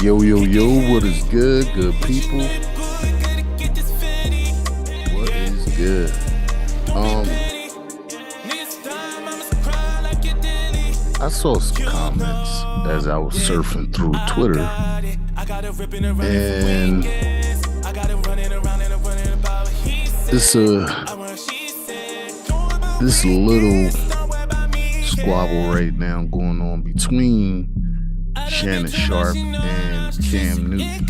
Yo, yo, yo, what is good, good people? What is good? I saw some comments as I was surfing through Twitter, and this this little squabble right now going on between Shannon Sharpe and Cam Newton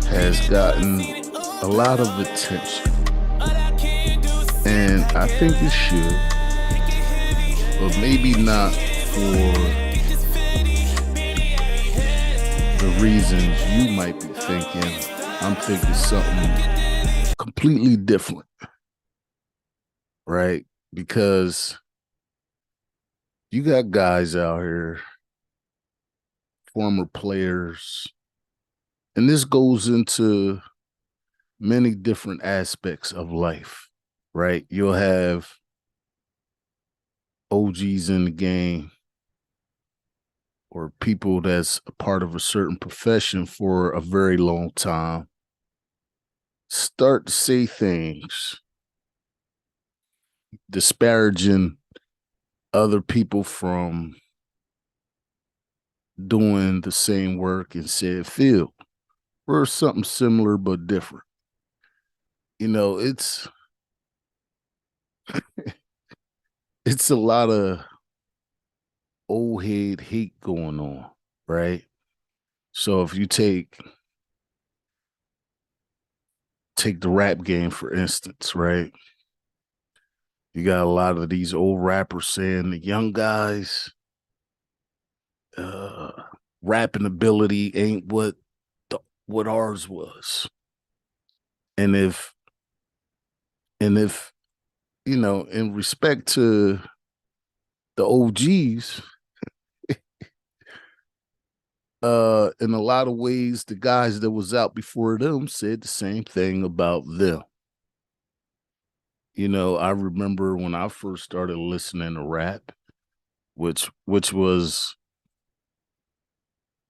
has gotten a lot of attention, and I think it should, but maybe not for the reasons you might be thinking. I'm thinking something completely different, right? Because you got guys out here, former players, and this goes into many different aspects of life, right? You'll have OGs in the game or people that's a part of a certain profession for a very long time start to say things disparaging other people from doing the same work in said field or something similar but different. You know, it's a lot of old head hate going on, right? So if you take the rap game for instance, right? You got a lot of these old rappers saying the young guys uh rapping ability ain't what ours was. And if you know, in respect to the OGs, in a lot of ways, the guys that was out before them said the same thing about them. You know, I remember when I first started listening to rap, which was,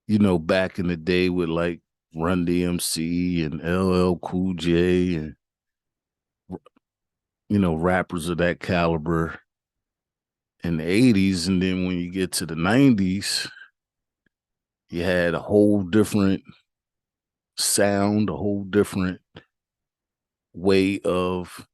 you know, back in the day with like Run DMC and LL Cool J and, you know, rappers of that caliber in the 80s. And then when you get to the 90s, you had a whole different sound, a whole different way of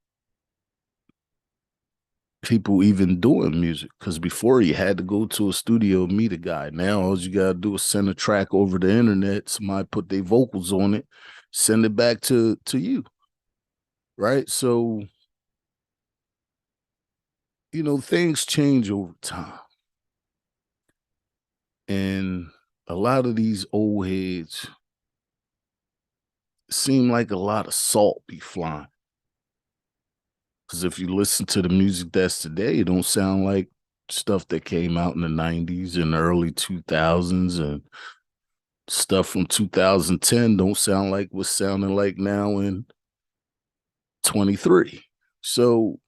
people even doing music. Because before you had to go to a studio, meet a guy. Now all you gotta do is send a track over the internet, somebody put their vocals on it, send it back to you. Right. So, you know, things change over time. And a lot of these old heads seem like a lot of salt be flying. Because if you listen to the music that's today, it don't sound like stuff that came out in the 90s and the early 2000s, and stuff from 2010 don't sound like what's sounding like now in 23. So,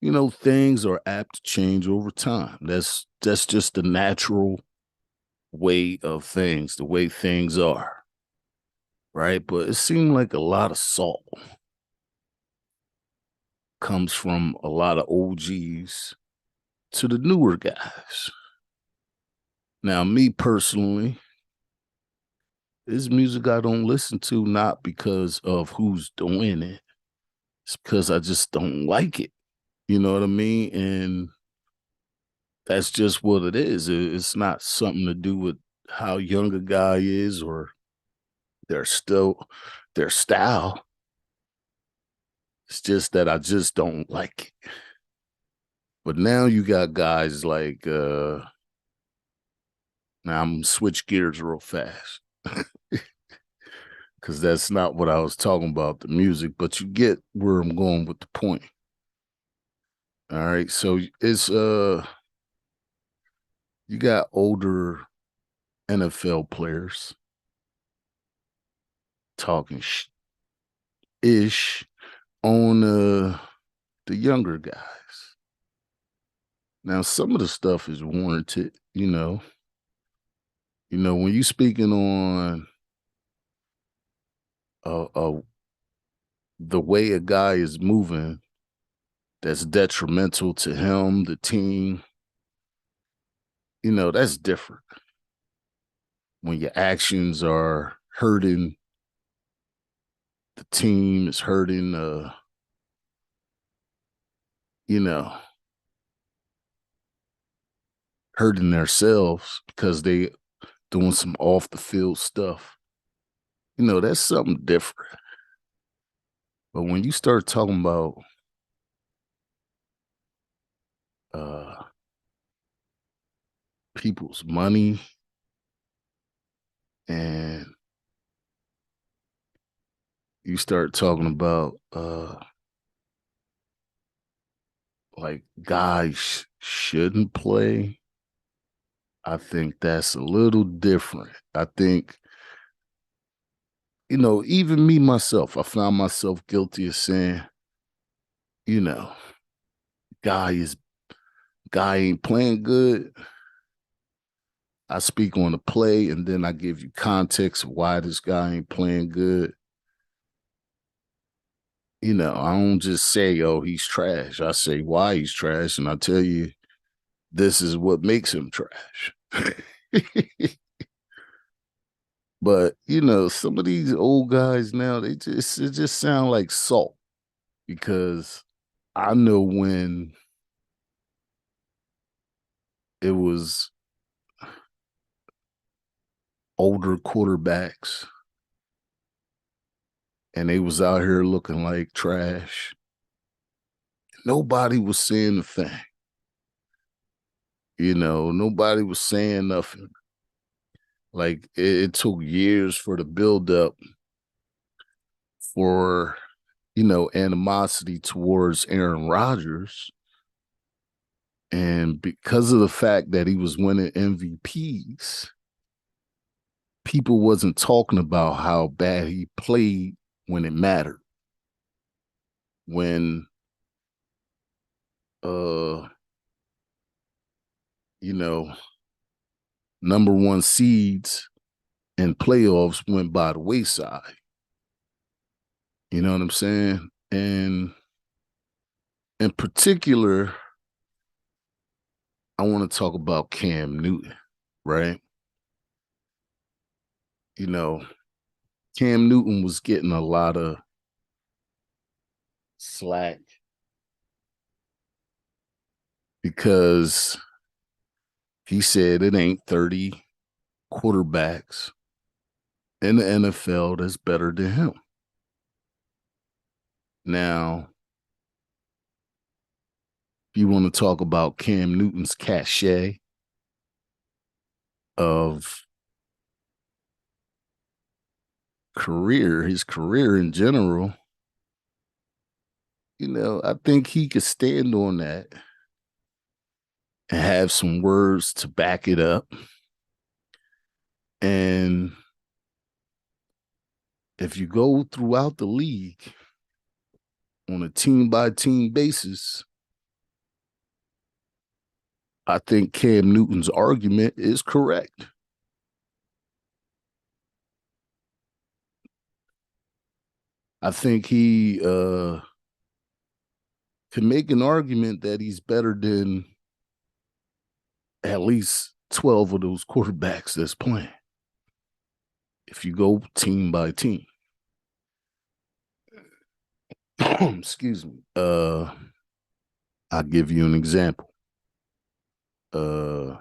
you know, things are apt to change over time. That's just the natural way of things, the way things are. Right. But it seemed like a lot of salt comes from a lot of OGs to the newer guys. Now, me personally, this music I don't listen to not because of who's doing it. It's because I just don't like it. You know what I mean? And that's just what it is. It's not something to do with how young a guy is or their style. It's just that I just don't like it. But now you got guys like now I'm switch gears real fast. Because that's not what I was talking about, the music, but you get where I'm going with the point. All right. So it's you got older NFL players talking ish on the younger guys. Now, some of the stuff is warranted, you know, When you speaking on uh, the way a guy is moving that's detrimental to him, the team, that's different. When your actions are hurting the team, is hurting, you know, hurting themselves because they doing some off the field stuff. That's something different. But when you start talking about uh people's money and you start talking about like guys shouldn't play, I think that's a little different. I think, even me myself, I found myself guilty of saying, you know, guy is guy ain't playing good. I speak on the play and then I give you context of why this guy ain't playing good. I don't just say, oh, he's trash. I say why he's trash, and I tell you this is what makes him trash. But some of these old guys now, it just sound like salt because I know when it was older quarterbacks and they was out here looking like trash. Nobody was saying a thing. Nobody was saying nothing. Like it took years for the buildup for, animosity towards Aaron Rodgers. And because of the fact that he was winning MVPs, people wasn't talking about how bad he played when it mattered. When uh you know number one seeds and playoffs went by the wayside. You know what I'm saying? And in particular, I want to talk about Cam Newton, right? You know, Cam Newton was getting a lot of slack because he said it ain't 30 quarterbacks in the NFL that's better than him. Now, if you want to talk about Cam Newton's cachet of his career in general, I think he could stand on that and have some words to back it up. And if you go throughout the league on a team by team basis, I think Cam Newton's argument is correct. I think he can make an argument that he's better than at least 12 of those quarterbacks that's playing. If you go team by team. Excuse me. I'll give you an example. The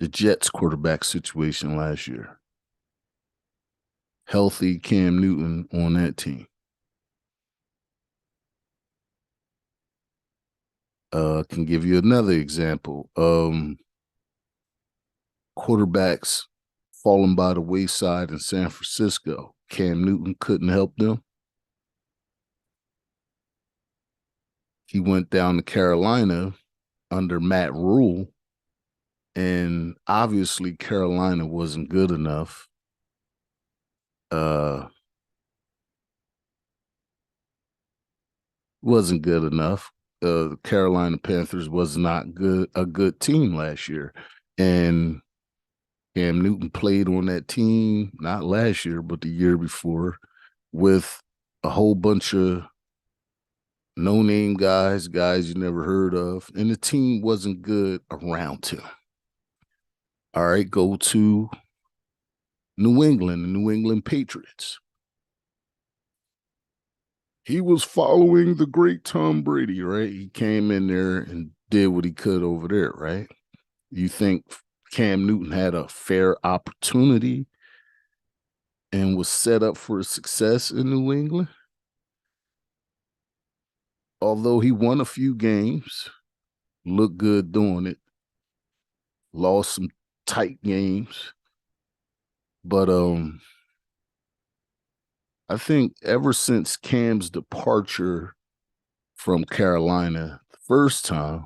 Jets quarterback situation last year. Healthy Cam Newton on that team. Can give you another example. Quarterbacks falling by the wayside in San Francisco. Cam Newton couldn't help them. He went down to Carolina under Matt Rule, and obviously Carolina wasn't good enough. Wasn't good enough. The Carolina Panthers was not a good team last year. And Cam Newton played on that team, not last year, but the year before, with a whole bunch of no-name guys you never heard of, and the team wasn't good around him. All right, go to New England, the New England Patriots. He was following the great Tom Brady, right? He came in there and did what he could over there, right? You think Cam Newton had a fair opportunity and was set up for success in New England? Although he won a few games, looked good doing it, lost some tight games. But I think ever since Cam's departure from Carolina the first time,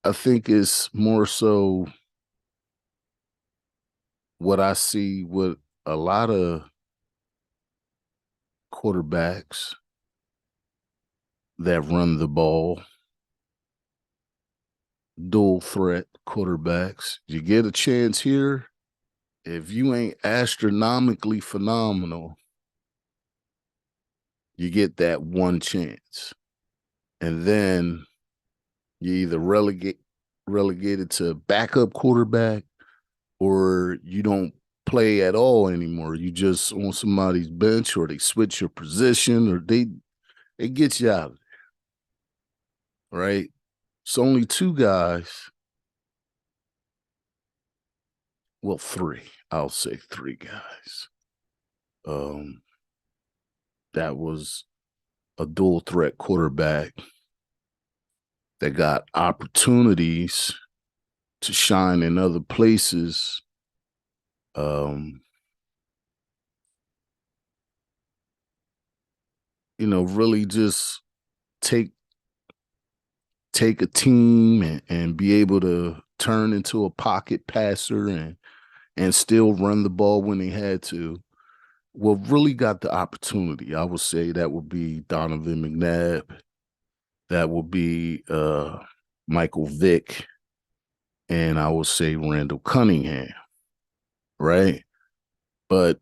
I think it's more so what I see with a lot of quarterbacks that run the ball, dual threat quarterbacks. You get a chance here. If you ain't astronomically phenomenal, you get that one chance. And then you either relegated to backup quarterback or you don't play at all anymore. You just on somebody's bench, or they switch your position, or they get you out of there, right? It's only two guys. Well, three. I'll say three guys. That was a dual threat quarterback that got opportunities to shine in other places. Really just take a team and be able to turn into a pocket passer and still run the ball when they had to. Well, really got the opportunity. I would say that would be Donovan McNabb. That would be Michael Vick. And I would say Randall Cunningham, right? But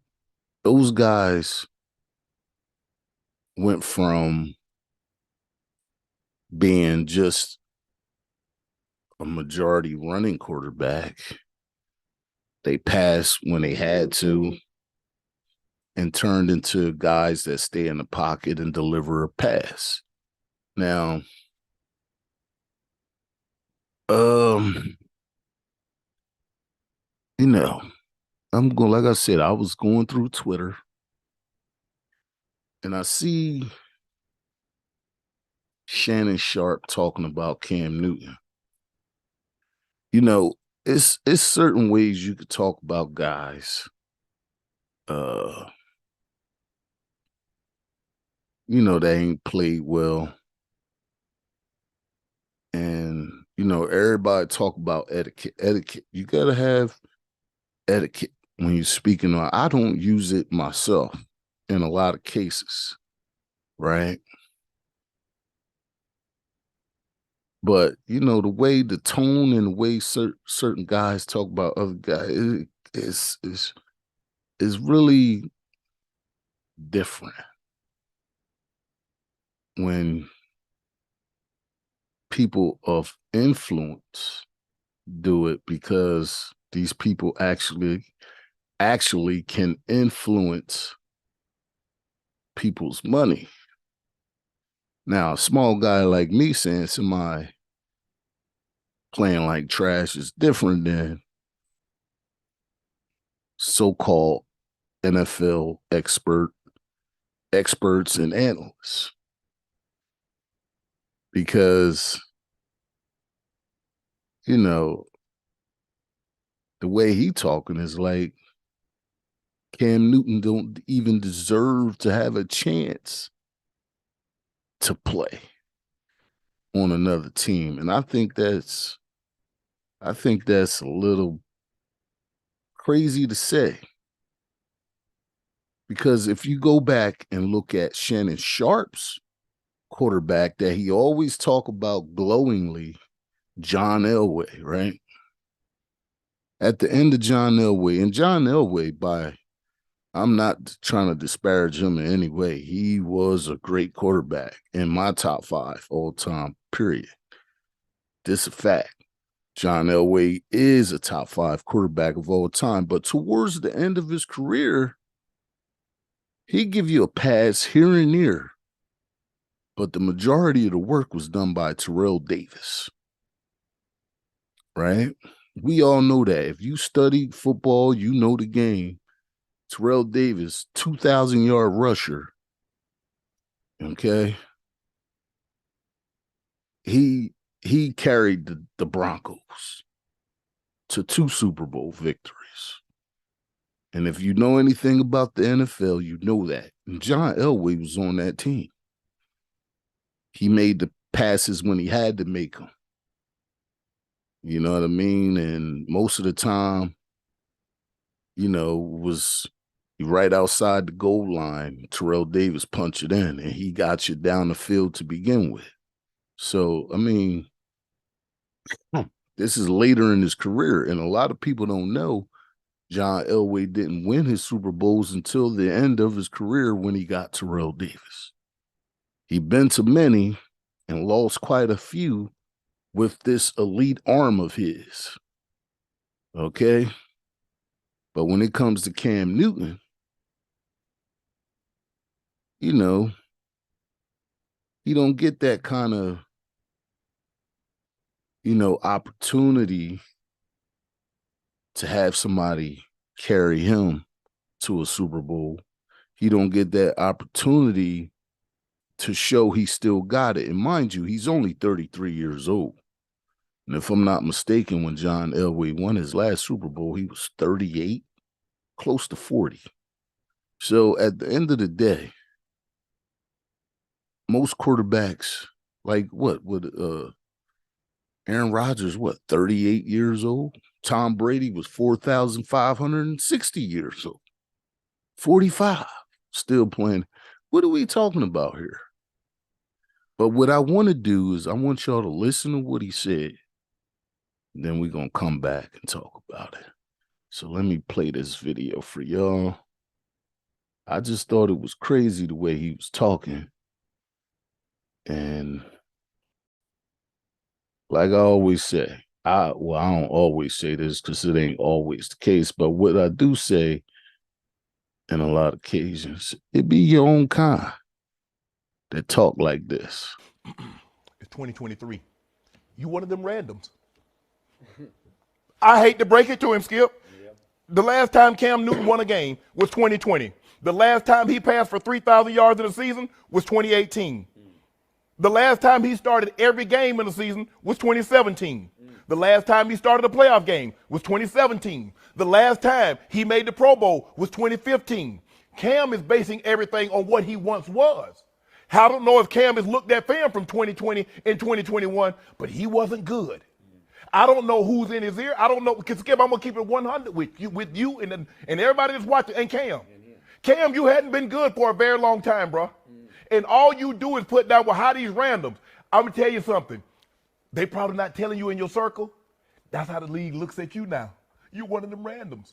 those guys went from being just a majority running quarterback. They passed when they had to and turned into guys that stay in the pocket and deliver a pass. Now, like I said, I was going through Twitter and I see Shannon Sharpe talking about Cam Newton. It's certain ways you could talk about guys. They ain't played well. And, everybody talk about etiquette. Etiquette. You gotta have etiquette when you're speaking on. I don't use it myself in a lot of cases, right? But the way the tone and the way certain guys talk about other guys is really different when people of influence do it, because these people actually can influence people's money. Now, a small guy like me saying somebody playing like trash is different than so-called NFL experts and analysts, because the way he talking is like Cam Newton don't even deserve to have a chance to play on another team. And I think that's a little crazy to say, because if you go back and look at Shannon Sharpe's quarterback that he always talk about glowingly, John Elway, right? At the end of John Elway, and John Elway, I'm not trying to disparage him in any way. He was a great quarterback in my top 5 all time, period. This is a fact. John Elway is a top 5 quarterback of all time, but towards the end of his career, he give you a pass here and there, but the majority of the work was done by Terrell Davis, right? We all know that. If you study football, you know the game. Terrell Davis, 2,000-yard rusher, okay? He carried the Broncos to 2 Super Bowl victories. And if you know anything about the NFL, you know that. And John Elway was on that team. He made the passes when he had to make them. You know what I mean? And most of the time, you know, was right outside the goal line. Terrell Davis punched it in, and he got you down the field to begin with. So, I mean, this is later in his career, and a lot of people don't know John Elway didn't win his Super Bowls until the end of his career when he got Terrell Davis. He'd been to many and lost quite a few with this elite arm of his. Okay? But when it comes to Cam Newton, you know, he don't get that kind of, you know, opportunity to have somebody carry him to a Super Bowl. He don't get that opportunity to show he still got it. And mind you, he's only 33 years old. And if I'm not mistaken, when John Elway won his last Super Bowl, he was 38, close to 40. So at the end of the day, most quarterbacks, like what would Aaron Rodgers, 38 years old? Tom Brady was 4,560 years old. 45, still playing. What are we talking about here? But what I want to do is I want y'all to listen to what he said. Then we're going to come back and talk about it. So let me play this video for y'all. I just thought it was crazy the way he was talking. And like I always say, I don't always say this because it ain't always the case, but what I do say in a lot of occasions, it be your own kind that talk like this. It's 2023. You one of them randoms. I hate to break it to him, Skip. Yep. The last time Cam Newton won a game was 2020. The last time he passed for 3,000 yards in a season was 2018. The last time he started every game in the season was 2017. The last time he started a playoff game was 2017. The last time he made the Pro Bowl was 2015. Cam is basing everything on what he once was. I don't know if Cam has looked at film from 2020 and 2021, but he wasn't good. I don't know who's in his ear. I don't know, because Skip, I'm going to keep it 100 with you and everybody that's watching, and Cam. Cam, you hadn't been good for a very long time, bro. And all you do is put down, well, how these randoms? I'm going to tell you something. They probably not telling you in your circle. That's how the league looks at you now. You're one of them randoms.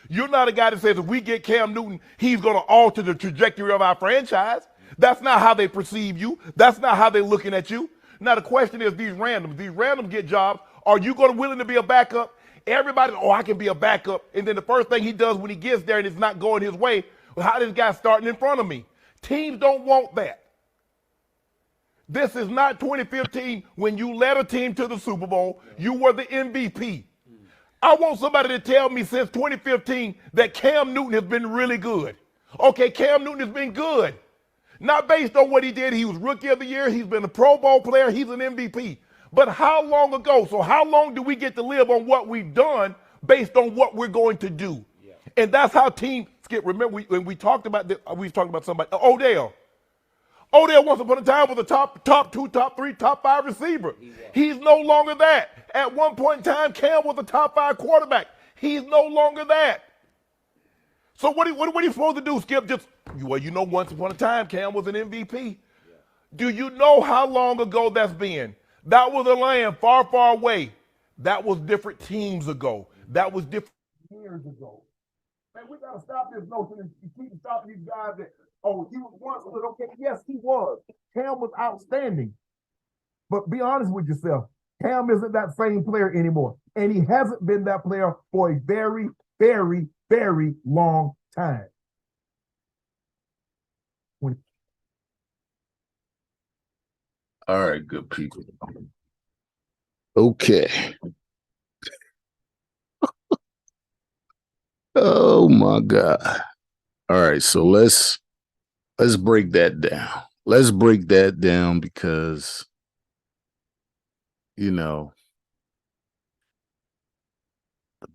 You're not a guy that says if we get Cam Newton, he's going to alter the trajectory of our franchise. That's not how they perceive you. That's not how they're looking at you. Now, the question is these randoms get jobs. Are you going to willing to be a backup? Everybody, I can be a backup. And then the first thing he does when he gets there and it's not going his way, well, how this guy starting in front of me? Teams don't want that. This is not 2015 when you led a team to the Super Bowl. You were the MVP. I want somebody to tell me since 2015 that Cam Newton has been really good. Okay, Cam Newton has been good. Not based on what he did. He was Rookie of the Year. He's been a Pro Bowl player. He's an MVP. But how long ago? So how long do we get to live on what we've done based on what we're going to do? Yeah. And that's how teams get. Remember, when we talked about this, we was talking about somebody, Odell. Odell once upon a time was a top 2, top 3, top 5 receiver. He's no longer that. At one point in time, Cam was a top 5 quarterback. He's no longer that. So what are you supposed to do, Skip? Once upon a time, Cam was an MVP. Yeah. Do you know how long ago that's been? That was a land far, far away. That was different teams ago. That was different years ago. Man, we gotta stop this notion and keep stopping these guys that, oh, he was once good. Okay, yes, he was. Cam was outstanding. But be honest with yourself. Cam isn't that same player anymore. And he hasn't been that player for a very, very, very long time. All right, good people. Okay. Oh my God. All right, so let's break that down. Let's break that down because the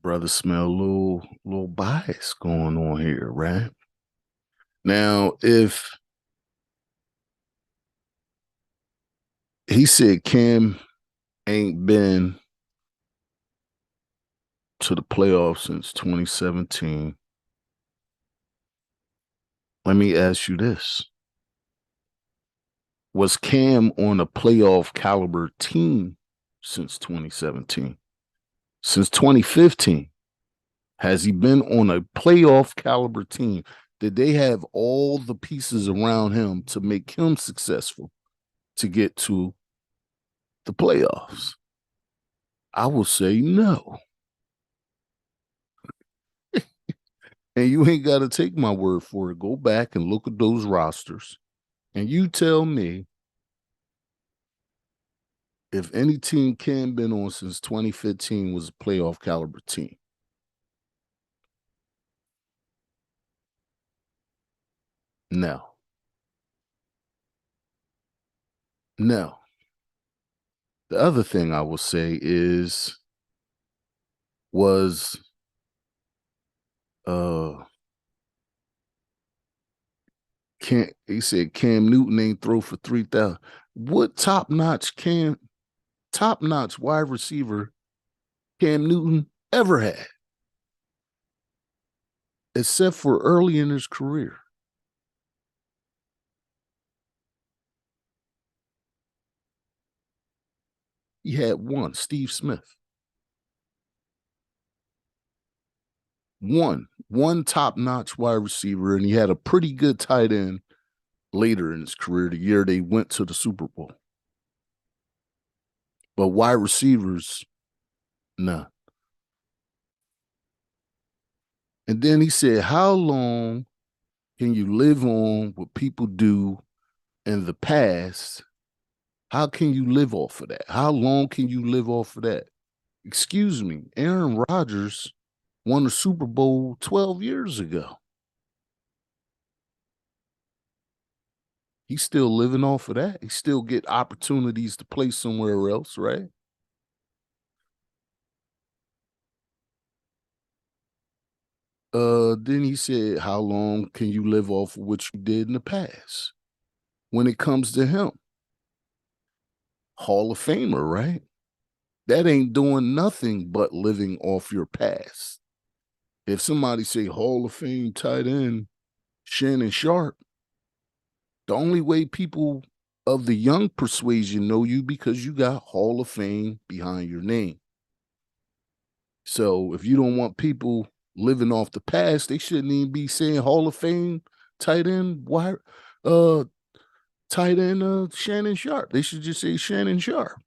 brother smell a little bias going on here, right? Now, if he said Cam ain't been to the playoffs since 2017, let me ask you this. Was Cam on a playoff caliber team since 2017? Since 2015? Has he been on a playoff caliber team? Did they have all the pieces around him to make him successful to get to the playoffs? I will say no. And you ain't got to take my word for it. Go back and look at those rosters. And you tell me if any team Cam been on since 2015 was a playoff caliber team. No. No. The other thing I will say was he said Cam Newton ain't throw for 3,000. What top-notch wide receiver Cam Newton ever had? Except for early in his career. He had one, Steve Smith. One top-notch wide receiver, and he had a pretty good tight end later in his career, the year they went to the Super Bowl. But wide receivers, none. And then he said, how long can you live on what people do in the past? How can you live off of that? How long can you live off of that? Excuse me, Aaron Rodgers won the Super Bowl 12 years ago. He's still living off of that. He still get opportunities to play somewhere else, right? Then he said, how long can you live off of what you did in the past? When it comes to him, Hall of Famer, right? That ain't doing nothing but living off your past. If somebody say Hall of Fame tight end Shannon Sharpe, the only way people of the young persuasion know you because you got Hall of Fame behind your name. So if you don't want people living off the past, they shouldn't even be saying Hall of Fame tight end Shannon Sharpe. They should just say Shannon Sharpe.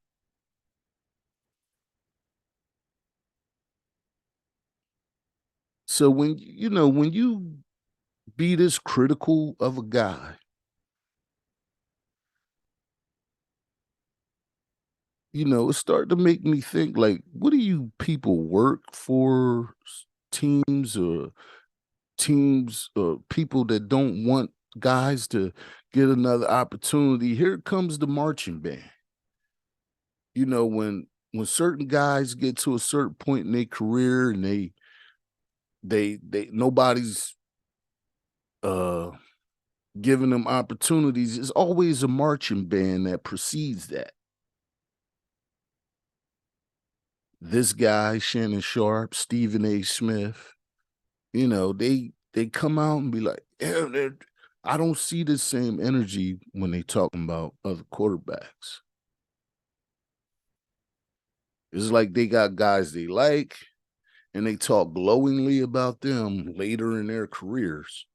So when you be this critical of a guy, it started to make me think, like, what do you people work for? Teams or people that don't want guys to get another opportunity. Here comes the marching band. When certain guys get to a certain point in their career and they nobody's giving them opportunities, it's always a marching band that precedes that. This guy, Shannon Sharpe, Stephen A. Smith, they come out and be like, yeah, I don't see the same energy when they talking about other quarterbacks. It's like they got guys they like, and they talk glowingly about them later in their careers.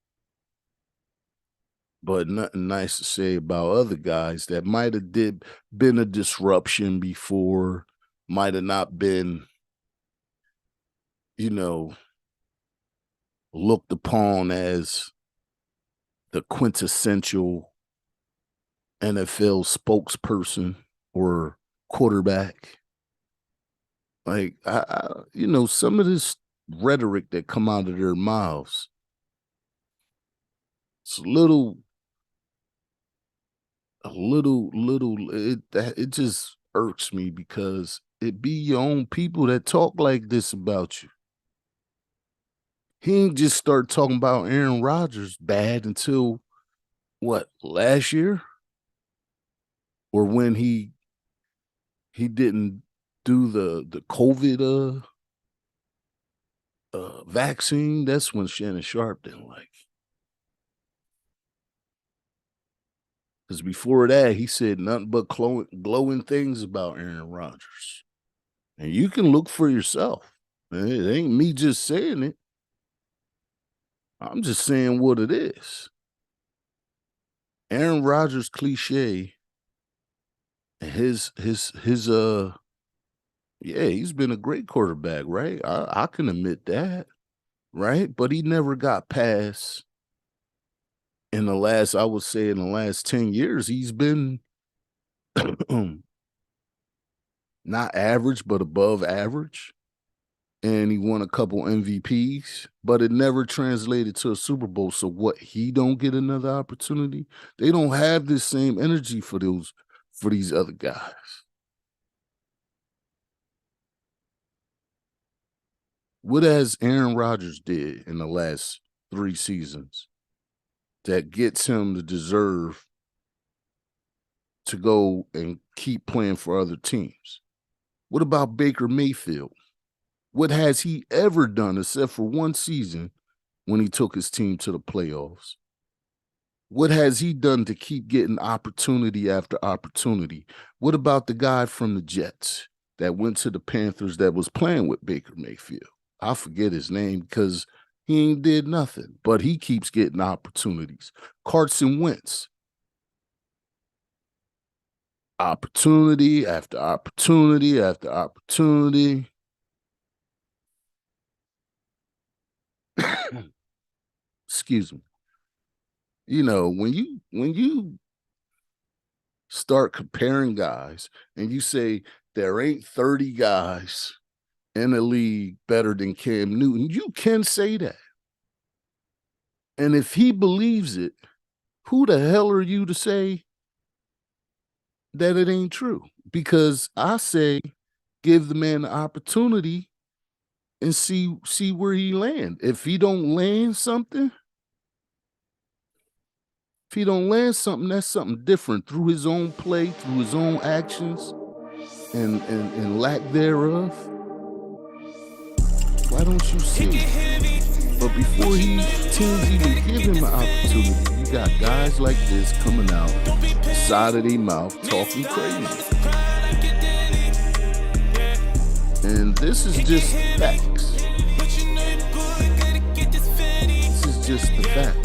But nothing nice to say about other guys that might have been a disruption before, might have not been, looked upon as the quintessential NFL spokesperson or quarterback. Like, some of this rhetoric that come out of their mouths, it's it just irks me because it be your own people that talk like this about you. He ain't just start talking about Aaron Rodgers bad until what, last year? Or when he didn't do the COVID vaccine. That's when Shannon Sharpe didn't like. Because before that, he said nothing but glowing things about Aaron Rodgers. And you can look for yourself. It ain't me just saying it. I'm just saying what it is. Aaron Rodgers cliche, and he's been a great quarterback, right? I can admit that, right? But he never got past, in the last 10 years, he's been not average, but above average. And he won a couple MVPs, but it never translated to a Super Bowl. So what, he don't get another opportunity? They don't have this same energy for these other guys. What has Aaron Rodgers did in the last 3 seasons that gets him to deserve to go and keep playing for other teams? What about Baker Mayfield? What has he ever done except for one season when he took his team to the playoffs? What has he done to keep getting opportunity after opportunity? What about the guy from the Jets that went to the Panthers that was playing with Baker Mayfield? I forget his name because he ain't did nothing, but he keeps getting opportunities. Carson Wentz. Opportunity after opportunity after opportunity. Excuse me. When you start comparing guys and you say there ain't 30 guys in the league better than Cam Newton, you can say that. And if he believes it, who the hell are you to say that it ain't true? Because I say give the man the opportunity and see where he land. If he don't land something, that's something different through his own play, through his own actions and lack thereof. Why don't you see it? But before teams even give him an opportunity, you got guys like this coming out, side of their mouth, talking crazy. And this is just facts. This is just the facts.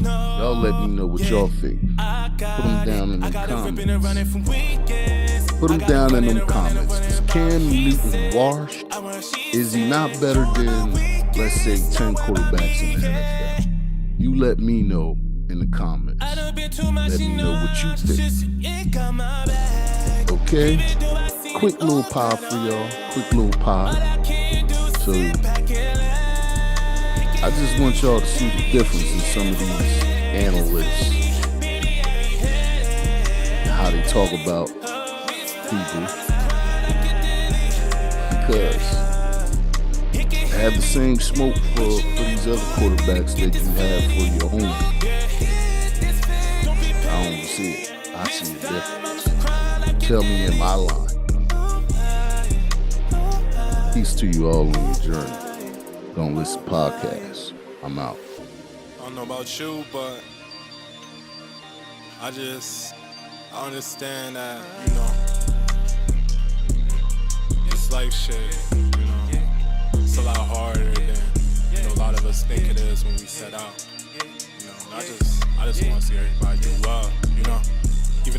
Y'all let me know what y'all think. Put them down in the comments. Put them down in them comments. Is Cam Newton washed? Is he not better than, let's say, 10 quarterbacks in the NFL? You let me know in the comments. Let me know what you think. Okay? Quick little pod for y'all. Quick little pod. So I just want y'all to see the difference in some of these analysts and how they talk about people, because they have the same smoke for these other quarterbacks that you have for your own. I don't see it. I see the difference. Tell me in my line. Peace to you all on your journey. Don't Listen podcast. I'm out. I don't know about you, but I just I understand that, you know, this life shit, you know, it's a lot harder than, you know, a lot of us think it is when we set out. You know, and I just want to see everybody do well, you know.